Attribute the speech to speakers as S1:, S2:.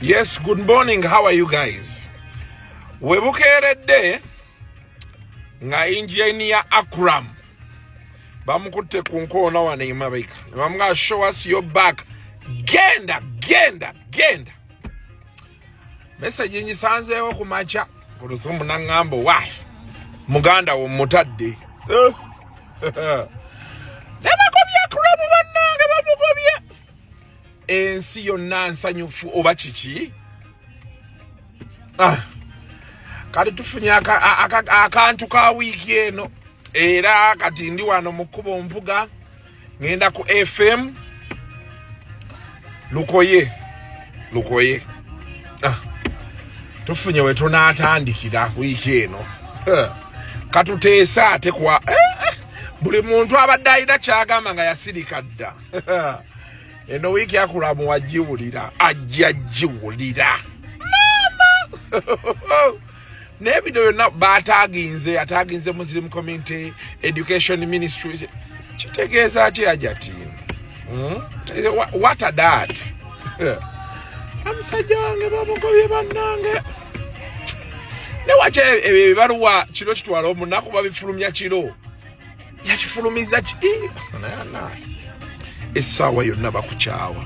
S1: Yes, good morning. How are you guys? Webukeredde nga engineer Akram bamukutte ku nkoona wana imabika. Bamga show us your back. Genda. Message nyisanzeewo ku macha kuluthum nangambo why muganda wo mutadde. Nabakobya Akram bannange bamugobye. Ensi yonna nsanyufu oba kiki? Kati tufunye akantu ka wiiki eno era kati ndi wano mu kkubo nvuga ngenda ku FM lukoye tufunye we tunaatandikira wiiki eno katuteesa ate kwa buli muntu abadde alina kyagamba nga yasirika dda. Eno wiki Akram wajiwulira ajiwulira n'ebido yonna bataginze ataginze Muslim Community Education Ministry kitegeeza ki ajati what a that amusajja wange bamugobye bannange ne wache ebibaluwa kiro kitwala omunaku babifulumya kiro yakifulumiza ki essaawa yonna bakukyawa.